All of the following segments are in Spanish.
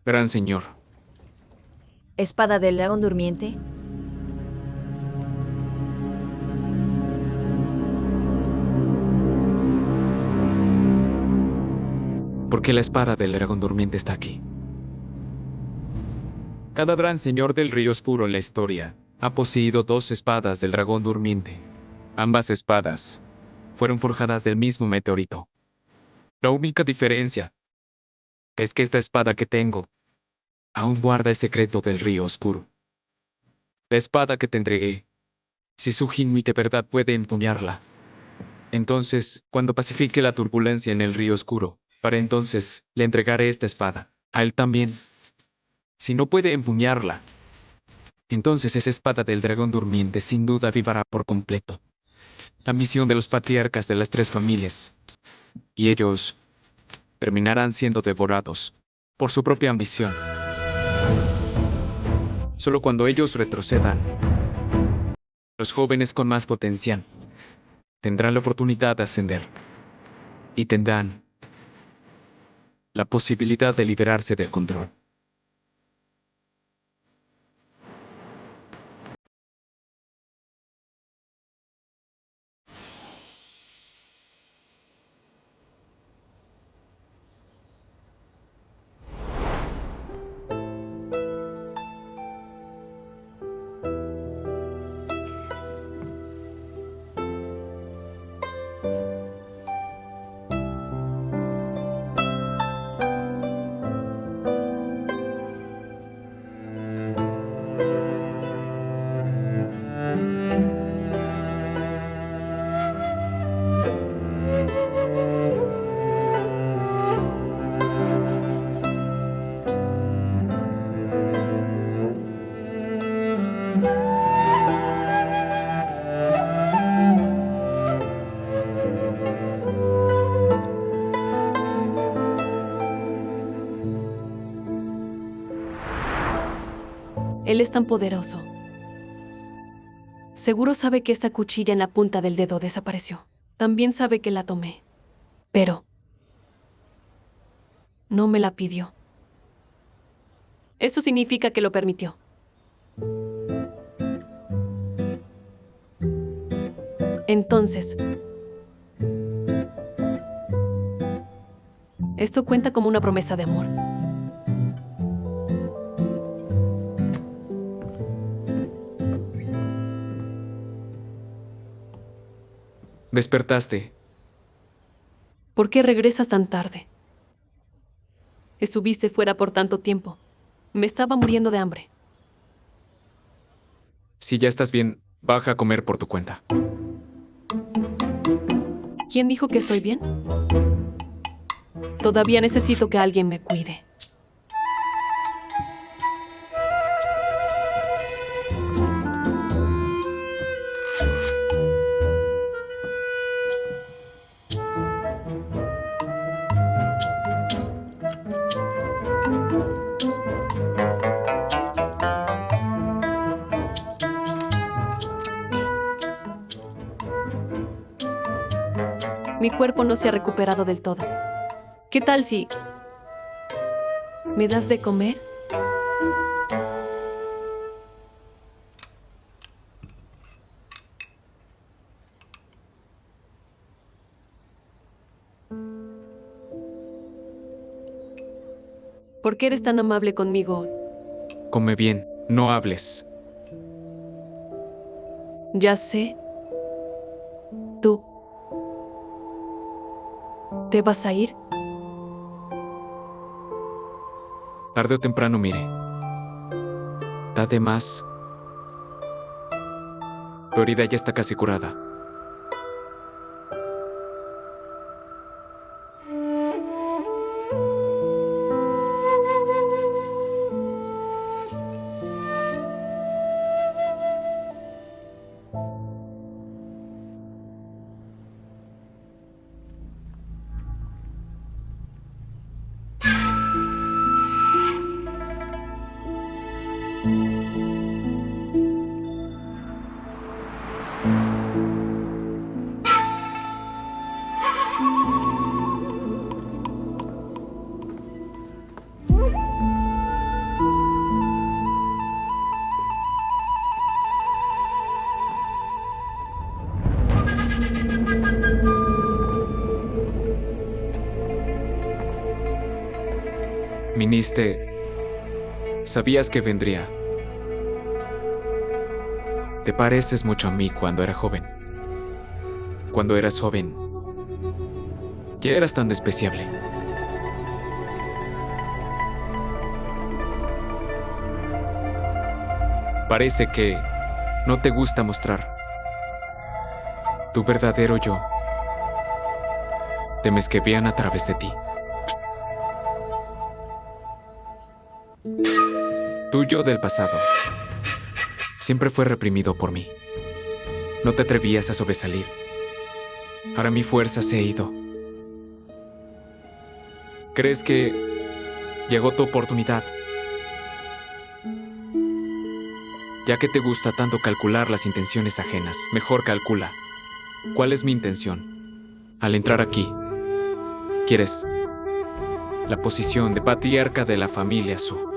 Gran señor. ¿Espada del dragón durmiente? ¿Por qué la espada del dragón durmiente está aquí? Cada gran señor del río oscuro en la historia ha poseído dos espadas del dragón durmiente. Ambas espadas fueron forjadas del mismo meteorito. La única diferencia es que esta espada que tengo aún guarda el secreto del río oscuro. La espada que te entregué, si Sujin de verdad puede empuñarla, entonces, cuando pacifique la turbulencia en el río oscuro, para entonces le entregaré esta espada. A él también. Si no puede empuñarla, entonces esa espada del dragón durmiente sin duda vivará por completo. La misión de los patriarcas de las tres familias. Y ellos terminarán siendo devorados por su propia ambición. Solo cuando ellos retrocedan, los jóvenes con más potencial tendrán la oportunidad de ascender. Y tendrán la posibilidad de liberarse del control. Él es tan poderoso. Seguro sabe que esta cuchilla en la punta del dedo desapareció. También sabe que la tomé. Pero no me la pidió. Eso significa que lo permitió. Entonces, esto cuenta como una promesa de amor. Despertaste. ¿Por qué regresas tan tarde? Estuviste fuera por tanto tiempo. Me estaba muriendo de hambre. Si ya estás bien, baja a comer por tu cuenta. ¿Quién dijo que estoy bien? Todavía necesito que alguien me cuide. Mi cuerpo no se ha recuperado del todo. ¿Qué tal si me das de comer? ¿Por qué eres tan amable conmigo? Come bien, no hables. Ya sé. ¿Tú te vas a ir? Tarde o temprano, mire. Date más. Tu herida ya está casi curada. viniste, sabías que vendría. Te pareces mucho a mí cuando era joven. Cuando eras joven, ya eras tan despreciable. Parece que no te gusta mostrar tu verdadero yo. Temes que vean a través de ti. Tu yo del pasado siempre fue reprimido por mí. No te atrevías a sobresalir. Ahora mi fuerza se ha ido. ¿Crees que llegó tu oportunidad? Ya que te gusta tanto calcular las intenciones ajenas, mejor calcula. ¿Cuál es mi intención? Al entrar aquí, ¿quieres la posición de patriarca de la familia Su?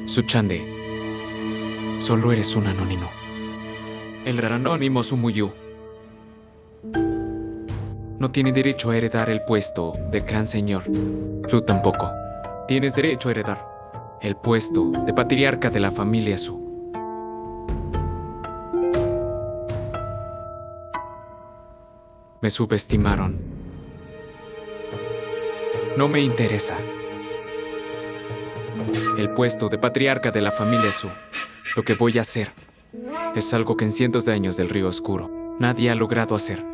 Suchande, solo eres un anónimo. El anónimo Sumuyu no tiene derecho a heredar el puesto de gran señor. Tú tampoco. Tienes derecho a heredar el puesto de patriarca de la familia Su. Me subestimaron. No me interesa el puesto de patriarca de la familia Su. Lo que voy a hacer es algo que en cientos de años del Río Oscuro nadie ha logrado hacer.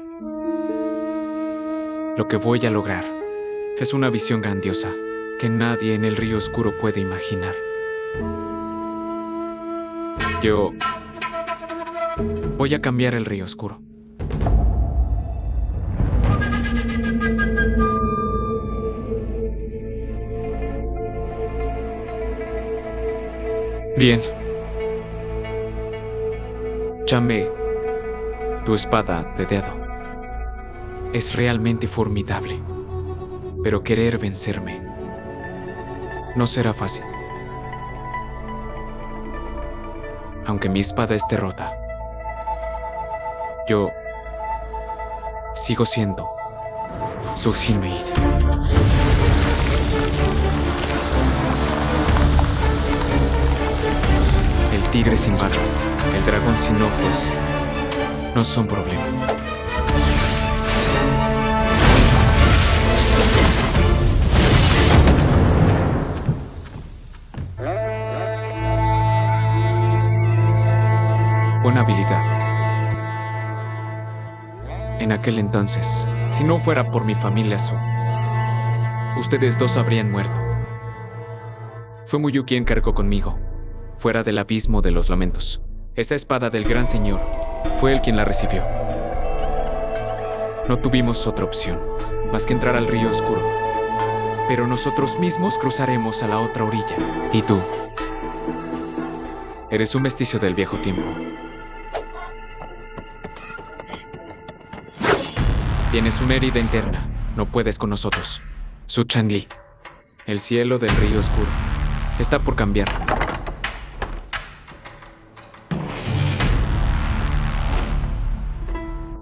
Lo que voy a lograr es una visión grandiosa que nadie en el Río Oscuro puede imaginar. Yo voy a cambiar el Río Oscuro. Bien. Chame, tu espada de dedo es realmente formidable, pero querer vencerme no será fácil. Aunque mi espada esté rota, yo sigo siendo Su Shinmei. El tigre sin barras, el dragón sin ojos, no son problema. Buena habilidad. En aquel entonces, si no fuera por mi familia Su, ustedes dos habrían muerto. Fue Muyu quien cargó conmigo, fuera del abismo de los lamentos. Esa espada del gran señor, fue él quien la recibió. No tuvimos otra opción, más que entrar al Río Oscuro. Pero nosotros mismos cruzaremos a la otra orilla. Y tú, eres un mestizo del viejo tiempo. Tienes una herida interna, no puedes con nosotros. Su Changli, el cielo del Río Oscuro, está por cambiar.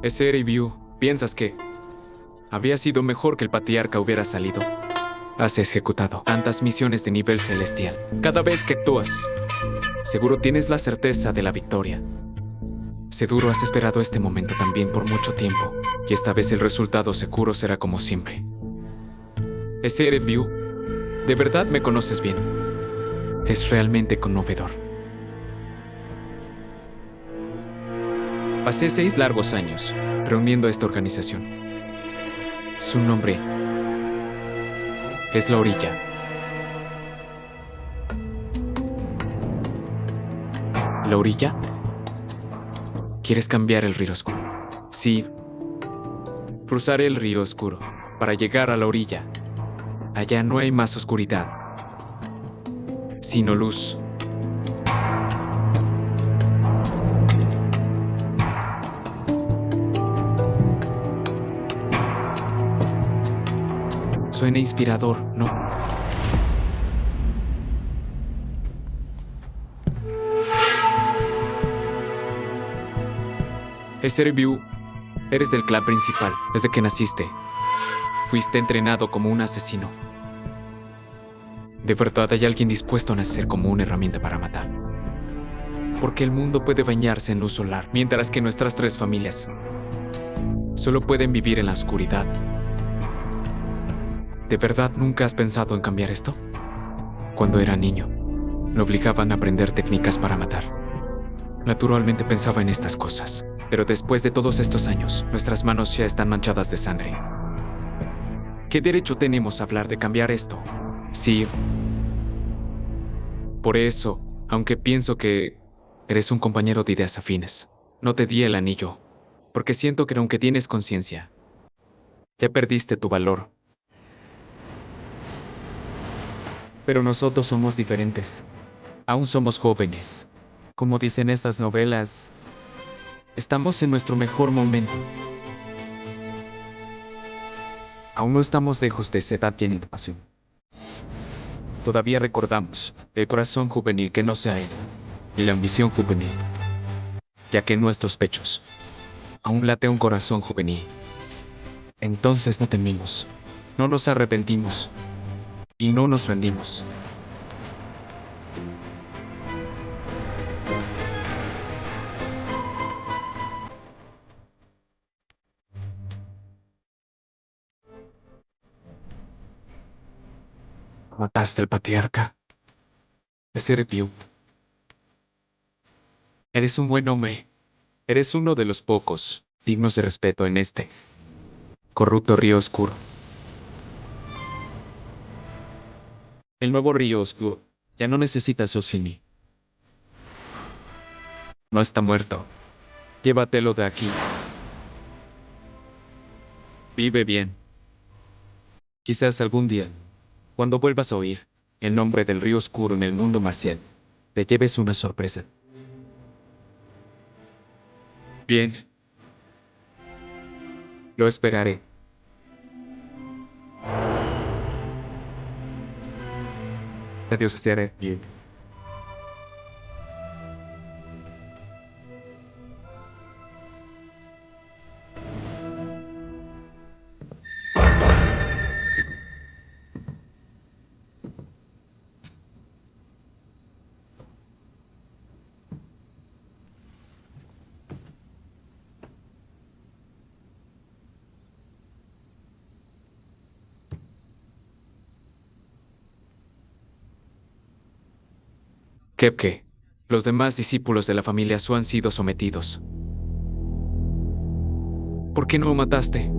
Ese Review, ¿piensas que habría sido mejor que el patriarca hubiera salido? Has ejecutado tantas misiones de nivel celestial. Cada vez que actúas, seguro tienes la certeza de la victoria. Seguro has esperado este momento también por mucho tiempo, y esta vez el resultado seguro será como siempre. Ese Review, de verdad me conoces bien. Es realmente conmovedor. Pasé 6 largos años reuniendo a esta organización. Su nombre es La Orilla. ¿La Orilla? ¿Quieres cambiar el Río Oscuro? Sí. Cruzaré el Río Oscuro para llegar a la orilla. Allá no hay más oscuridad, sino luz. Suena inspirador, ¿no? Ese Review, eres del clan principal desde que naciste. Fuiste entrenado como un asesino. De verdad hay alguien dispuesto a nacer como una herramienta para matar. Porque el mundo puede bañarse en luz solar, mientras que nuestras 3 familias solo pueden vivir en la oscuridad. ¿De verdad nunca has pensado en cambiar esto? Cuando era niño, me obligaban a aprender técnicas para matar. Naturalmente pensaba en estas cosas, pero después de todos estos años, nuestras manos ya están manchadas de sangre. ¿Qué derecho tenemos a hablar de cambiar esto? Sí. Por eso, aunque pienso que eres un compañero de ideas afines, no te di el anillo, porque siento que aunque tienes conciencia, ya perdiste tu valor. Pero nosotros somos diferentes. Aún somos jóvenes. Como dicen estas novelas, estamos en nuestro mejor momento. Aún no estamos lejos de esa edad llena de pasión. Todavía recordamos el corazón juvenil que no se ha ido y la ambición juvenil, ya que en nuestros pechos aún late un corazón juvenil. Entonces no temimos, no nos arrepentimos y no nos rendimos. Mataste al patriarca. Ese eres tú. Eres un buen hombre. Eres uno de los pocos dignos de respeto en este corrupto río oscuro. El nuevo río oscuro ya no necesita a Sosini. No está muerto. Llévatelo de aquí. Vive bien. Quizás algún día, cuando vuelvas a oír el nombre del río oscuro en el mundo marcial, te lleves una sorpresa. Bien. Lo esperaré. Adiós, seré bien. Kepke, los demás discípulos de la familia Su han sido sometidos. ¿Por qué no lo mataste?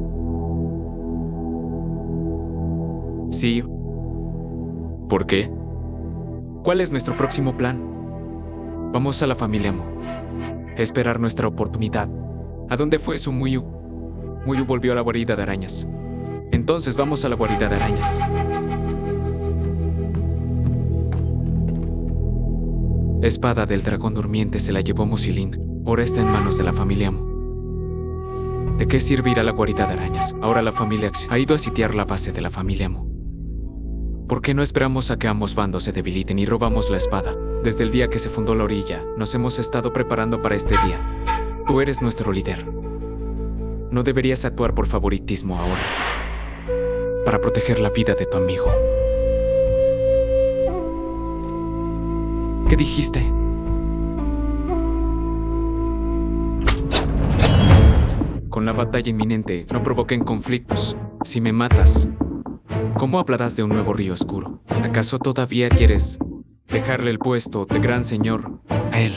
Sí. ¿Por qué? ¿Cuál es nuestro próximo plan? Vamos a la familia Mu. Esperar nuestra oportunidad. ¿A dónde fue Su Muyu? Muyu volvió a la guarida de arañas. Entonces vamos a la guarida de arañas. Espada del dragón durmiente se la llevó Musiling. Ahora está en manos de la familia Mu. ¿De qué sirve ir a la guarida de arañas? Ahora la familia X ha ido a sitiar la base de la familia Mu. ¿Por qué no esperamos a que ambos bandos se debiliten y robamos la espada? Desde el día que se fundó la orilla, nos hemos estado preparando para este día. Tú eres nuestro líder. No deberías actuar por favoritismo ahora, para proteger la vida de tu amigo. ¿Qué dijiste? Con la batalla inminente, no provoquen conflictos. Si me matas, ¿cómo hablarás de un nuevo río oscuro? ¿Acaso todavía quieres dejarle el puesto de gran señor a él?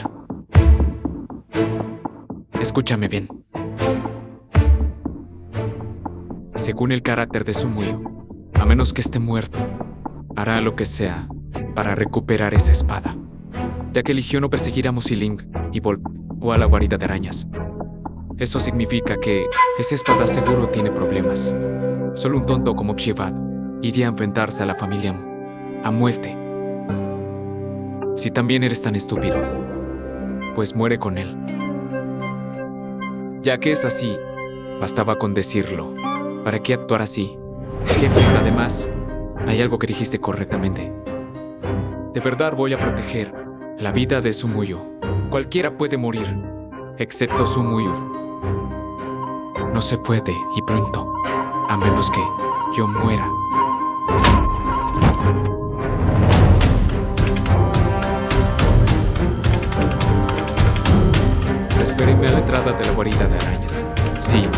Escúchame bien. Según el carácter de Su Muyu, a menos que esté muerto, hará lo que sea para recuperar esa espada, ya que eligió no perseguir a Musiling y volvió a la guarida de arañas. Eso significa que esa espada seguro tiene problemas. Solo un tonto como Xivad iría a enfrentarse a la familia Mu a muerte. Si también eres tan estúpido, pues muere con él. Ya que es así, bastaba con decirlo. ¿Para qué actuar así? Jefe, además, hay algo que dijiste correctamente. De verdad voy a proteger la vida de Su Muyu. Cualquiera puede morir, excepto Su Muyu. No se puede, y pronto, a menos que yo muera. Espérenme a la entrada de la guarida de arañas. Sí.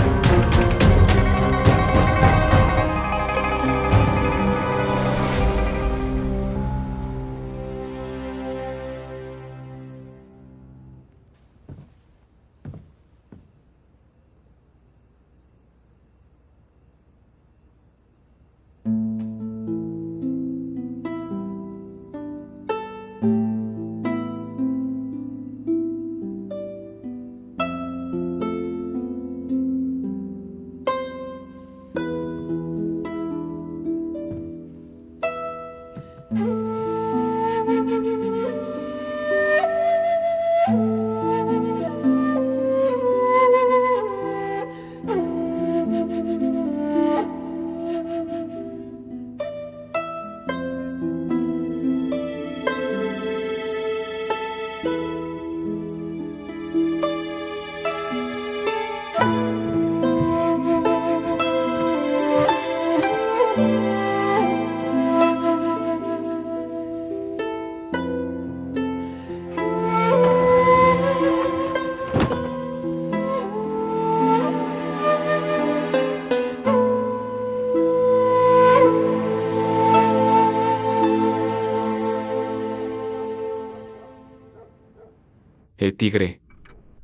El tigre.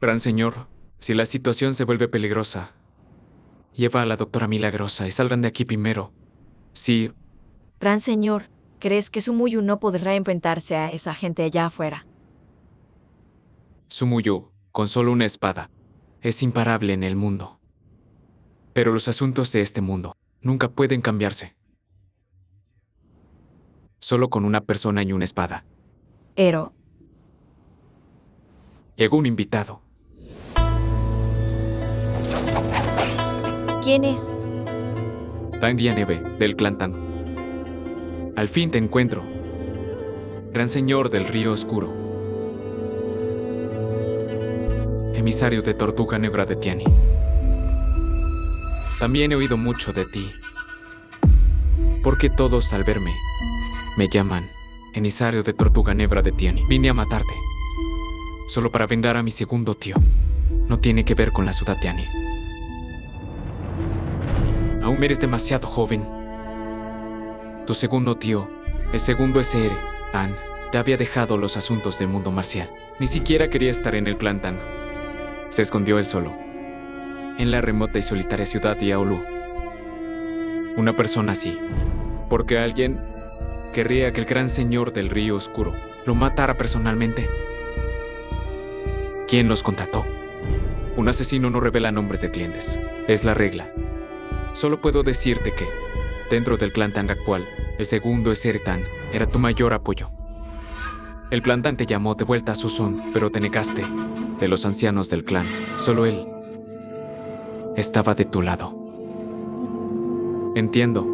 Gran señor, si la situación se vuelve peligrosa, lleva a la doctora Milagrosa y salgan de aquí primero. Sí. Gran señor, ¿crees que Sumuyu no podrá enfrentarse a esa gente allá afuera? Sumuyu, con solo una espada, es imparable en el mundo. Pero los asuntos de este mundo nunca pueden cambiarse. Solo con una persona y una espada. Ero. Llegó un invitado. ¿Quién es? Tang Nieve, del clan Tang. Al fin te encuentro. Gran señor del río oscuro. Emisario de Tortuga Negra de Tiani. También he oído mucho de ti. Porque todos al verme me llaman emisario de Tortuga Negra de Tiani. Vine a matarte. Solo para vengar a mi segundo tío. No tiene que ver con la ciudad Tiani. Aún eres demasiado joven. Tu segundo tío, el segundo SR, An, te había dejado los asuntos del mundo marcial. Ni siquiera quería estar en el clan Tang. Se escondió él solo, en la remota y solitaria ciudad de Yaolu. Una persona así, porque alguien querría que el gran señor del río oscuro lo matara personalmente. ¿Quién los contrató? Un asesino no revela nombres de clientes. Es la regla. Solo puedo decirte que, dentro del clan Tang actual, el segundo Tan era tu mayor apoyo. El clan Tang te llamó de vuelta a su son, pero te negaste. De los ancianos del clan, solo él estaba de tu lado. Entiendo.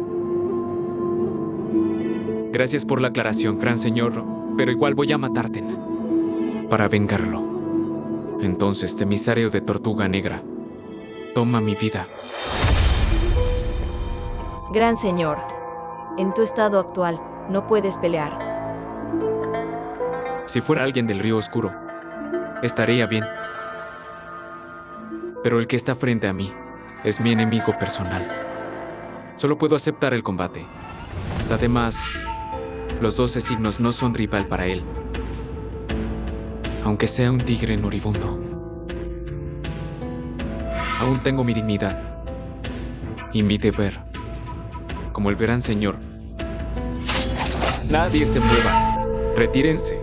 Gracias por la aclaración, gran señor, pero igual voy a matarte para vengarlo. Entonces, emisario de Tortuga Negra, toma mi vida. Gran señor, en tu estado actual, no puedes pelear. Si fuera alguien del río oscuro, estaría bien. Pero el que está frente a mí es mi enemigo personal. Solo puedo aceptar el combate. Además, los 12 signos no son rival para él. Aunque sea un tigre moribundo. Aún tengo mi dignidad y mi deber como el gran señor. Nadie se mueva. Retírense.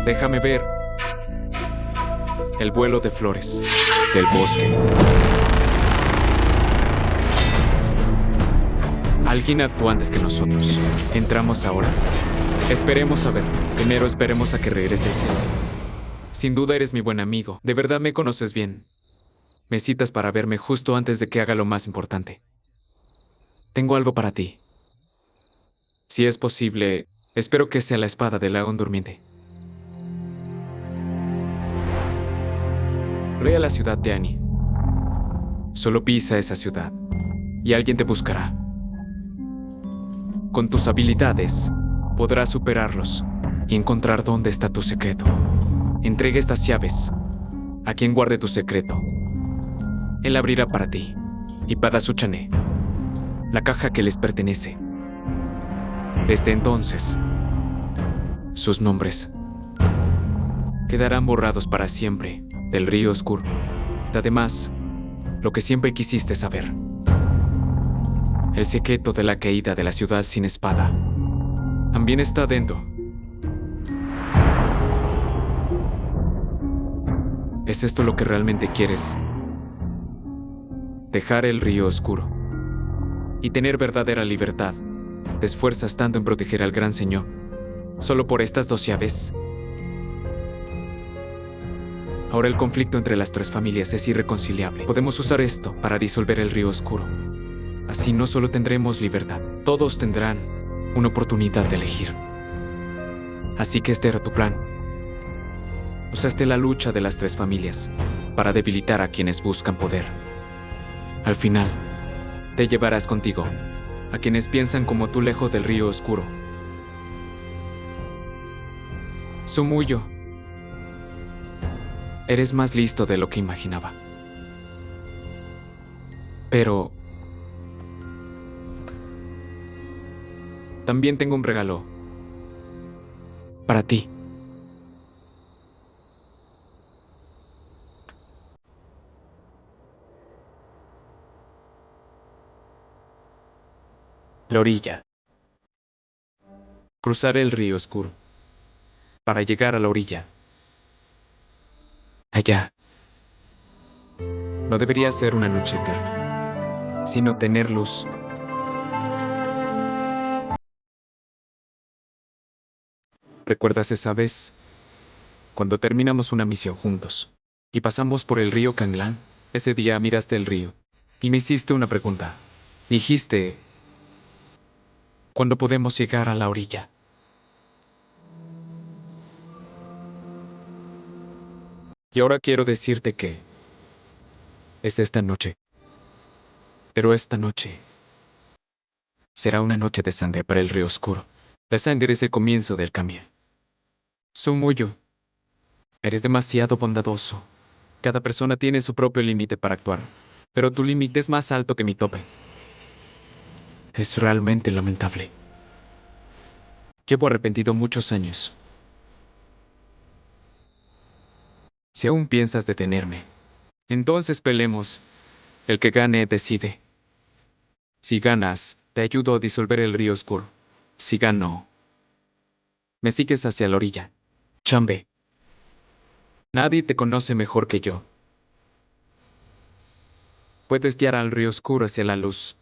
Déjame ver el vuelo de flores del bosque. Alguien actuó antes que nosotros. Entramos ahora. Esperemos a ver. Primero esperemos a que regrese el cielo. Sin duda eres mi buen amigo. De verdad me conoces bien. Me citas para verme justo antes de que haga lo más importante. Tengo algo para ti. Si es posible, espero que sea la espada del dragón durmiente. Ve a la ciudad de Annie. Solo pisa esa ciudad y alguien te buscará. Con tus habilidades, podrás superarlos y encontrar dónde está tu secreto. Entrega estas llaves a quien guarde tu secreto. Él abrirá para ti y para Suchane la caja que les pertenece. Desde entonces, sus nombres quedarán borrados para siempre del río oscuro. Además, lo que siempre quisiste saber: el secreto de la caída de la ciudad sin espada también está dentro. ¿Es esto lo que realmente quieres? Dejar el río oscuro y tener verdadera libertad. Te esfuerzas tanto en proteger al gran señor, solo por estas 2 llaves. Ahora el conflicto entre las 3 familias es irreconciliable. Podemos usar esto para disolver el río oscuro. Así no solo tendremos libertad, todos tendrán una oportunidad de elegir. Así que este era tu plan. Usaste la lucha de las 3 familias para debilitar a quienes buscan poder. Al final, te llevarás contigo a quienes piensan como tú lejos del río oscuro. Sumuyo, eres más listo de lo que imaginaba. Pero también tengo un regalo para ti. La orilla. Cruzar el río oscuro para llegar a la orilla. Allá. No debería ser una noche eterna, sino tener luz. ¿Recuerdas esa vez cuando terminamos una misión juntos y pasamos por el río Kanglan? Ese día miraste el río y me hiciste una pregunta. Dijiste: ¿cuándo podemos llegar a la orilla? Y ahora quiero decirte que es esta noche. Pero esta noche será una noche de sangre para el río oscuro. La sangre es el comienzo del cambio. Sumuyo, eres demasiado bondadoso. Cada persona tiene su propio límite para actuar, pero tu límite es más alto que mi tope. Es realmente lamentable. Llevo arrepentido muchos años. Si aún piensas detenerme, entonces peleemos. El que gane decide. Si ganas, te ayudo a disolver el río oscuro. Si gano, me sigues hacia la orilla. Chambe. Nadie te conoce mejor que yo. Puedes guiar al río oscuro hacia la luz,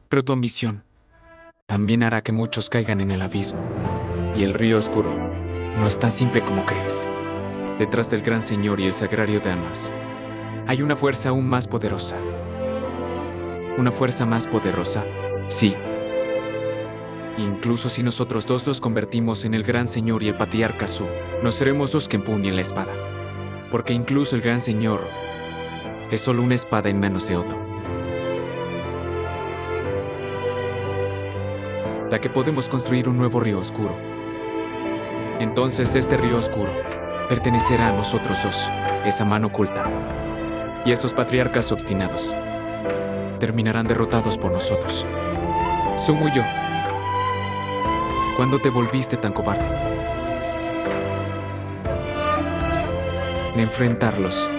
pero tu ambición también hará que muchos caigan en el abismo. Y el río oscuro no es tan simple como crees. Detrás del gran señor y el sagrario de Amas, hay una fuerza aún más poderosa. ¿Una fuerza más poderosa? Sí. Incluso si nosotros 2 los convertimos en el gran señor y el patriarca Su, no seremos los que empuñen la espada. Porque incluso el gran señor es solo una espada en manos de Otto. Ya que podemos construir un nuevo río oscuro. Entonces este río oscuro pertenecerá a nosotros 2, esa mano oculta. Y esos patriarcas obstinados terminarán derrotados por nosotros. Sumuyo, ¿cuándo te volviste tan cobarde? Enfrentarlos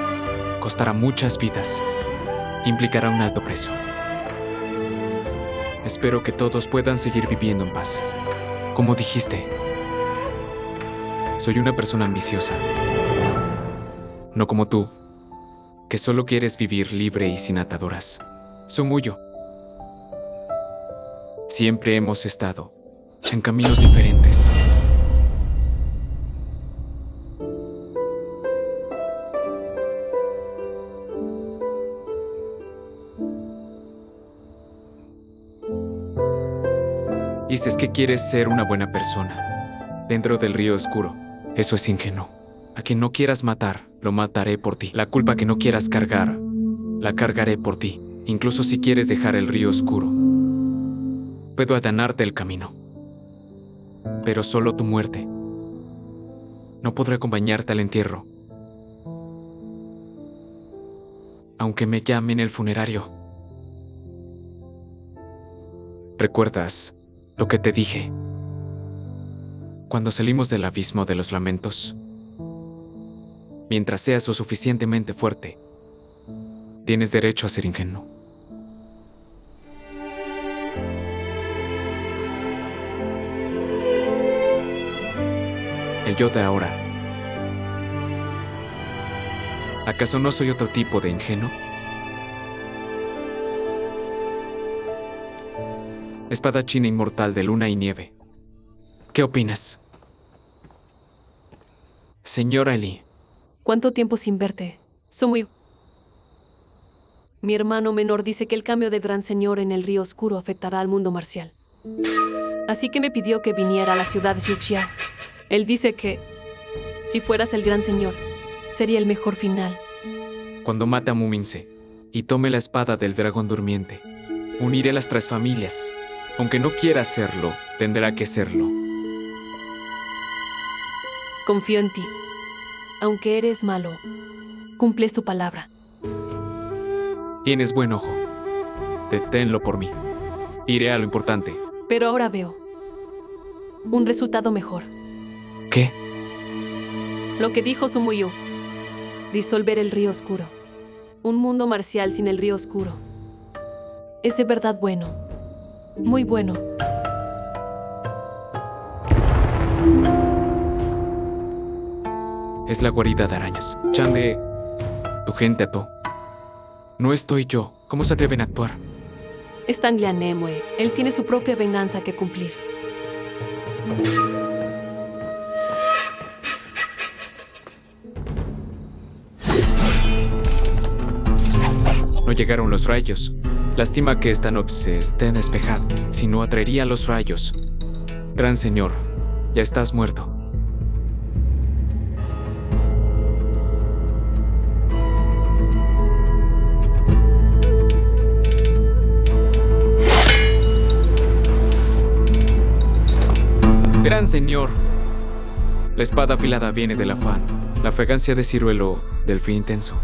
costará muchas vidas. Implicará un alto precio. Espero que todos puedan seguir viviendo en paz. Como dijiste, soy una persona ambiciosa. No como tú, que solo quieres vivir libre y sin ataduras. Sumuyo. Siempre hemos estado en caminos diferentes. Dices que quieres ser una buena persona dentro del río oscuro. Eso es ingenuo. A quien no quieras matar, lo Lo mataré por ti. La culpa que no quieras cargar, la cargaré por ti, incluso si quieres dejar el río oscuro. Puedo allanarte el camino, pero solo tu muerte. No podré acompañarte al entierro, aunque me llamen el funerario. ¿Recuerdas lo que te dije cuando salimos del abismo de los lamentos? Mientras seas lo suficientemente fuerte, tienes derecho a ser ingenuo. El yo de ahora. ¿Acaso no soy otro tipo de ingenuo? Espadachina inmortal de luna y nieve. ¿Qué opinas? Señora Ellie. ¿Cuánto tiempo sin verte? Soy muy... Mi hermano menor dice que el cambio del Gran Señor en el Río Oscuro afectará al mundo marcial. Así que me pidió que viniera a la ciudad de Xiuxia. Él dice que, si fueras el Gran Señor, sería el mejor final. Cuando mate a Muminse y tome la espada del dragón durmiente, uniré las tres familias. Aunque no quiera hacerlo, tendrá que serlo. Confío en ti. Aunque eres malo, cumples tu palabra. Tienes buen ojo. Deténlo por mí. Iré a lo importante. Pero ahora veo un resultado mejor. ¿Qué? Lo que dijo Sumuyu. Disolver el río oscuro. Un mundo marcial sin el río oscuro. Es de verdad bueno. Muy bueno. Es la guarida de arañas. Chande, tu gente ató. No estoy yo. ¿Cómo se atreven a actuar? Es Tanglianemue. Él tiene su propia venganza que cumplir. No llegaron los rayos. Lástima que esta noche esté despejada. Si no, atraería los rayos. Gran señor, ya estás muerto. Gran señor. La espada afilada viene del afán. La fragancia de ciruelo del fin intenso.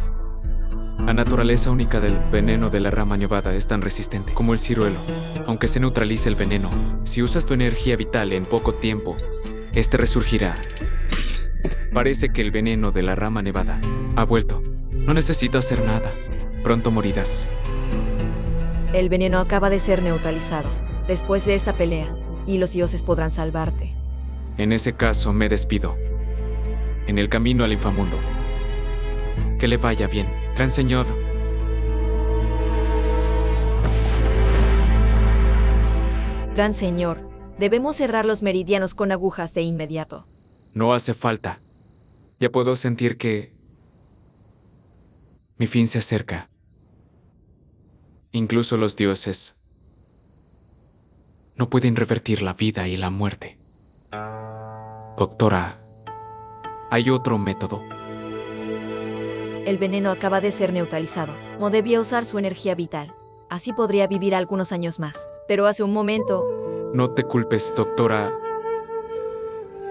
La naturaleza única del veneno de la rama nevada es tan resistente como el ciruelo. Aunque se neutralice el veneno, si usas tu energía vital en poco tiempo, este resurgirá. Parece que el veneno de la rama nevada ha vuelto. No necesito hacer nada. Pronto morirás. El veneno acaba de ser neutralizado después de esta pelea, y los dioses podrán salvarte. En ese caso me despido. En el camino al inframundo. Que le vaya bien, gran señor. Gran señor, debemos cerrar los meridianos con agujas de inmediato. No hace falta. Ya puedo sentir que mi fin se acerca. Incluso los dioses no pueden revertir la vida y la muerte. Doctora, ¿hay otro método? El veneno acaba de ser neutralizado. No debía usar su energía vital. Así podría vivir algunos años más. Pero hace un momento... No te culpes, doctora.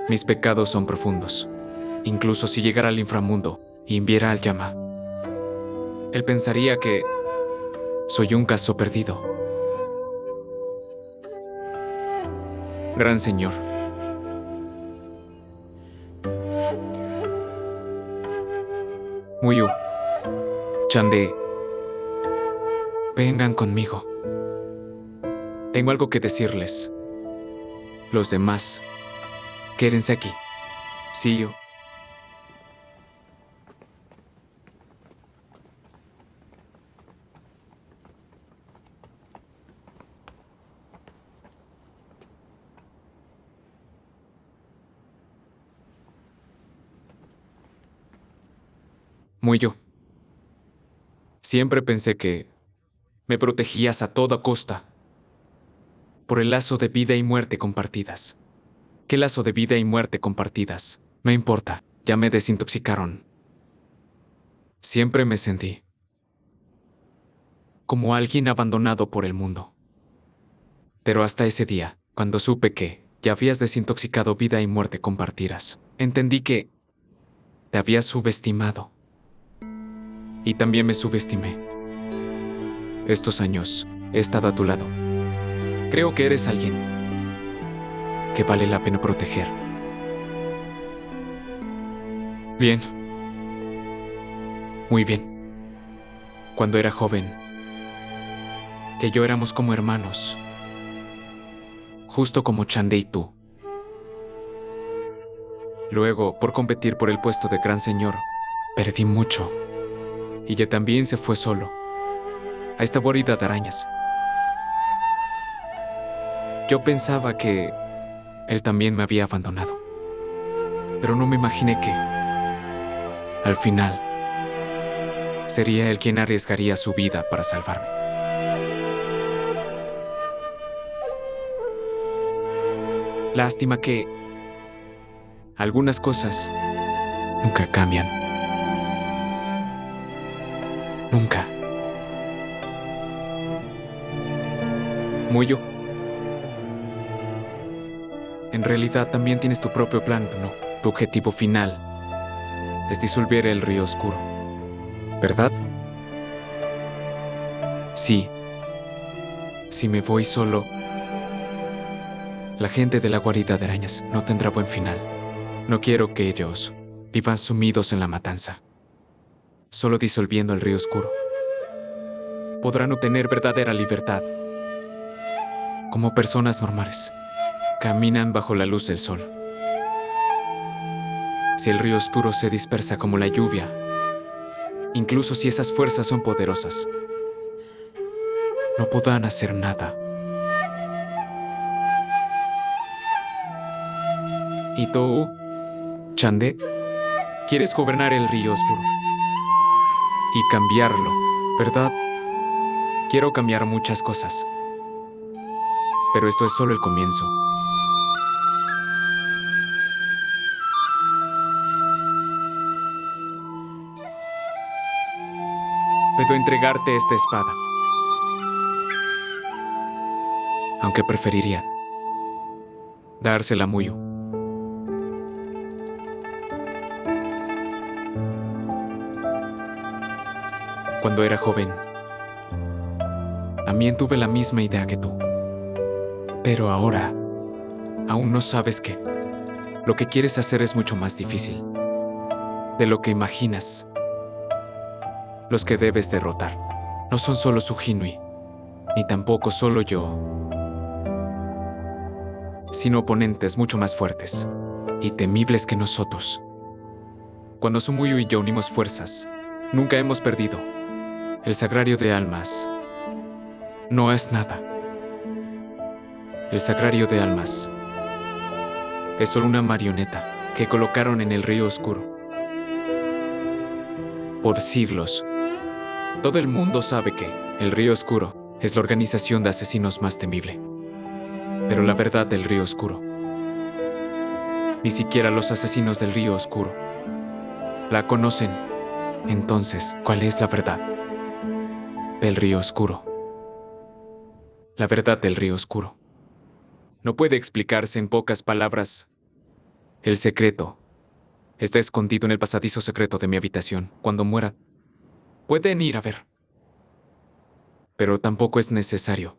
Mis pecados son profundos. Incluso si llegara al inframundo y viera al llama, él pensaría que soy un caso perdido. Gran señor. Muyu, Chande, vengan conmigo. Tengo algo que decirles. Los demás, quédense aquí. Sí, yo. Muyu. Siempre pensé que me protegías a toda costa por el lazo de vida y muerte compartidas. ¿Qué lazo de vida y muerte compartidas? No importa, ya me desintoxicaron. Siempre me sentí como alguien abandonado por el mundo. Pero hasta ese día, cuando supe que ya habías desintoxicado vida y muerte con partidas, entendí que te habías subestimado. Y también me subestimé. Estos años he estado a tu lado. Creo que eres alguien que vale la pena proteger. Bien. Muy bien. Cuando era joven, que yo éramos como hermanos, justo como Chande y tú. Luego, por competir por el puesto de gran señor, perdí mucho. Y ella también se fue solo a esta guarida de arañas. Yo pensaba que él también me había abandonado, pero no me imaginé que, al final, sería él quien arriesgaría su vida para salvarme. Lástima que algunas cosas nunca cambian. Nunca. Muyo. En realidad también tienes tu propio plan, ¿no? Tu objetivo final es disolver el río oscuro, ¿verdad? Sí. Si me voy solo, la gente de la guarida de arañas no tendrá buen final. No quiero que ellos vivan sumidos en la matanza. Solo disolviendo el río oscuro podrán obtener verdadera libertad. Como personas normales, caminan bajo la luz del sol. Si el río oscuro se dispersa como la lluvia, incluso si esas fuerzas son poderosas, no podrán hacer nada. ¿Y tú, Chande? ¿Quieres gobernar el río oscuro? Y cambiarlo, ¿verdad? Quiero cambiar muchas cosas. Pero esto es solo el comienzo. Puedo entregarte esta espada. Aunque preferiría dársela a Muyo. Cuando era joven, también tuve la misma idea que tú. Pero ahora, aún no sabes que lo que quieres hacer es mucho más difícil de lo que imaginas. Los que debes derrotar no son solo Sujinui, ni tampoco solo yo, sino oponentes mucho más fuertes y temibles que nosotros. Cuando Sumuyo y yo unimos fuerzas, nunca hemos perdido. El Sagrario de Almas no es nada. El Sagrario de Almas es solo una marioneta que colocaron en el río oscuro. Por siglos, todo el mundo sabe que el río oscuro es la organización de asesinos más temible. Pero la verdad del río oscuro, ni siquiera los asesinos del río oscuro la conocen. Entonces, ¿cuál es la verdad del río oscuro? La verdad del río oscuro no puede explicarse en pocas palabras. El secreto está escondido en el pasadizo secreto de mi habitación. Cuando muera, pueden ir a ver. Pero tampoco es necesario.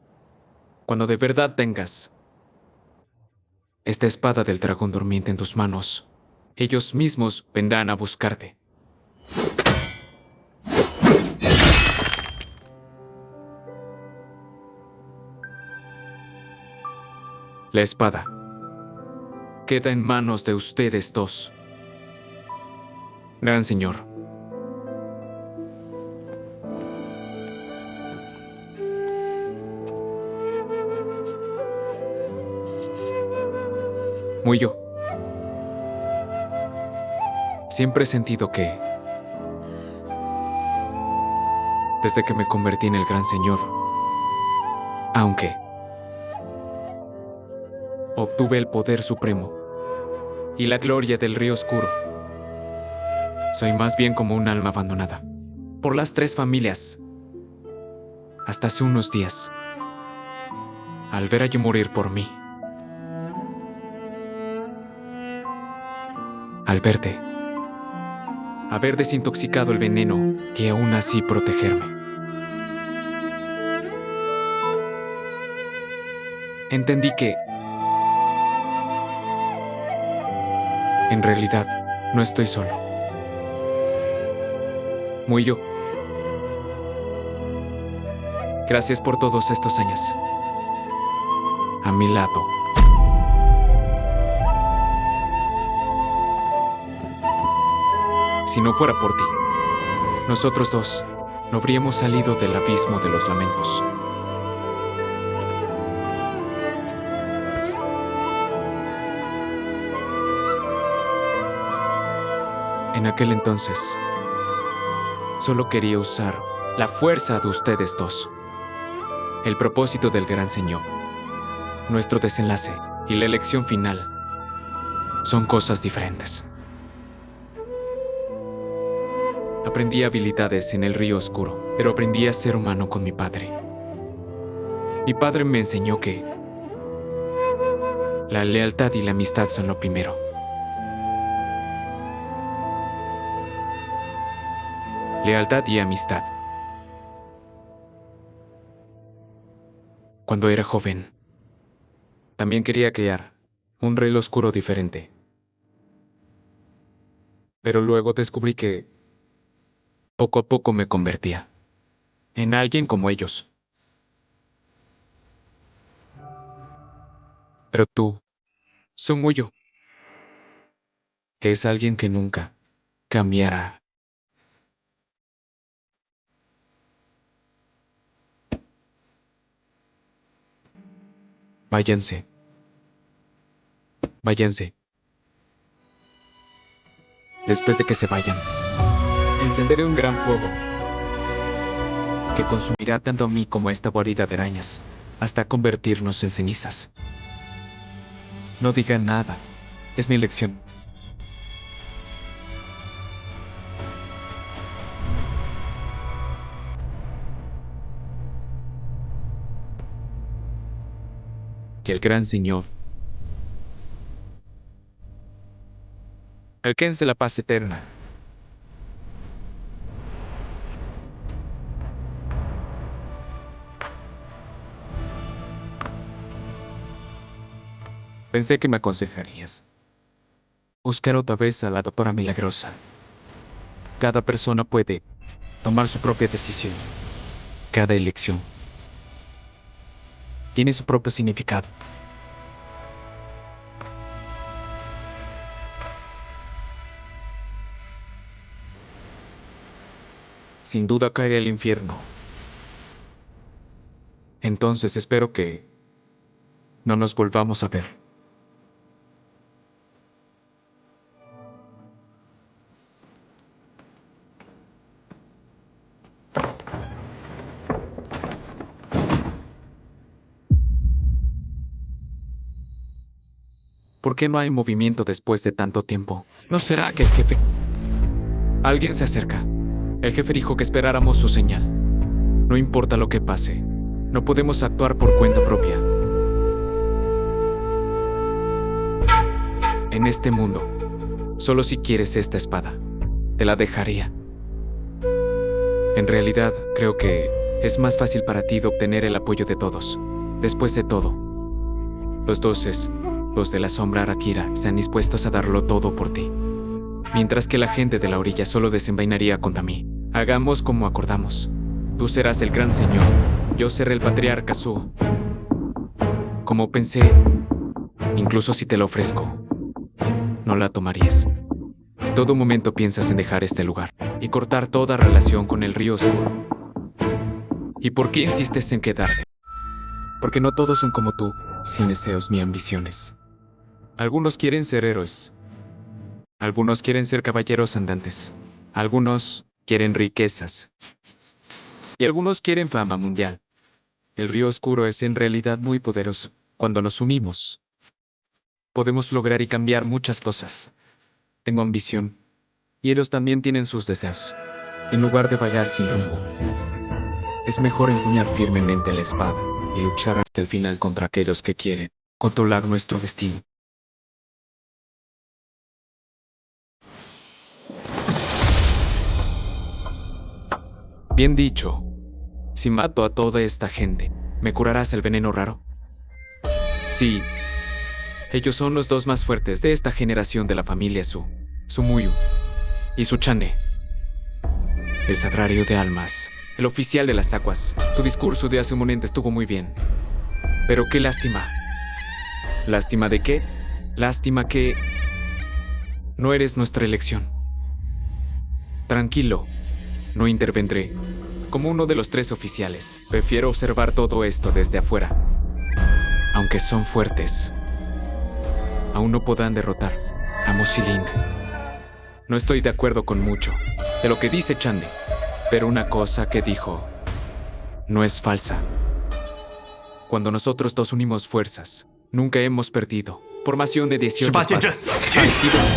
Cuando de verdad tengas esta espada del dragón durmiente en tus manos, ellos mismos vendrán a buscarte. La espada queda en manos de ustedes dos. Gran señor. Muyo. Siempre he sentido que, desde que me convertí en el gran señor, aunque obtuve el poder supremo y la gloria del río oscuro, soy más bien como un alma abandonada. por las 3 familias. Hasta hace unos días. Al ver a yo morir por mí. Al verte. Haber desintoxicado el veneno y aún así protegerme. Entendí que, en realidad, no estoy solo. Muy yo. Gracias por todos estos años. A mi lado. Si no fuera por ti, nosotros dos no habríamos salido del abismo de los lamentos. En aquel entonces, solo quería usar la fuerza de ustedes dos. El propósito del Gran Señor, nuestro desenlace y la elección final son cosas diferentes. Aprendí habilidades en el río oscuro, pero aprendí a ser humano con mi padre. Mi padre me enseñó que la lealtad y la amistad son lo primero. Lealtad y amistad. Cuando era joven, también quería crear un rey oscuro diferente. Pero luego descubrí que poco a poco me convertía en alguien como ellos. Pero tú, Sumuyo, es alguien que nunca cambiará. Váyanse. Váyanse. Después de que se vayan, encenderé un gran fuego que consumirá tanto a mí como a esta guarida de arañas, hasta convertirnos en cenizas. No digan nada. Es mi elección. Que el Gran Señor alcance la paz eterna. Pensé que me aconsejarías buscar otra vez a la doctora Milagrosa. Cada persona puede tomar su propia decisión. Cada elección tiene su propio significado. Sin duda caeré al infierno. Entonces espero que no nos volvamos a ver. ¿Por qué no hay movimiento después de tanto tiempo? ¿No será que el jefe... Alguien se acerca. El jefe dijo que esperáramos su señal. No importa lo que pase, no podemos actuar por cuenta propia. En este mundo, solo si quieres esta espada, te la dejaría. En realidad, creo que es más fácil para ti de obtener el apoyo de todos. Después de todo, los dioses, los de la sombra Arakira, están dispuestos a darlo todo por ti. Mientras que la gente de la orilla solo desenvainaría contra mí. Hagamos como acordamos. Tú serás el Gran Señor. Yo seré el Patriarca Su. Como pensé, incluso si te lo ofrezco, no la tomarías. Todo momento piensas en dejar este lugar y cortar toda relación con el río oscuro. ¿Y por qué insistes en quedarte? Porque no todos son como tú, sin deseos ni ambiciones. Algunos quieren ser héroes. Algunos quieren ser caballeros andantes. Algunos quieren riquezas. Y algunos quieren fama mundial. El río oscuro es en realidad muy poderoso. Cuando nos unimos, podemos lograr y cambiar muchas cosas. Tengo ambición. Y ellos también tienen sus deseos. en lugar de vagar sin rumbo. Es mejor empuñar firmemente la espada y luchar hasta el final contra aquellos que quieren controlar nuestro destino. Bien dicho. Si mato a toda esta gente, ¿me curarás el veneno raro? Sí. Ellos son los dos más fuertes de esta generación de la familia Su. Sumuyu y Suchane. El sagrario de almas. El oficial de las aguas. Tu discurso de hace un momento estuvo muy bien. Pero qué lástima. ¿Lástima de qué? Lástima que no eres nuestra elección. Tranquilo. No intervendré. Como uno de los 3 oficiales, prefiero observar todo esto desde afuera. Aunque son fuertes, aún no podrán derrotar a Musiling. No estoy de acuerdo con mucho de lo que dice Chande, pero una cosa que dijo no es falsa. Accuando nosotros dos unimos fuerzas, nunca hemos perdido. Formación de 18 espadas. Activos.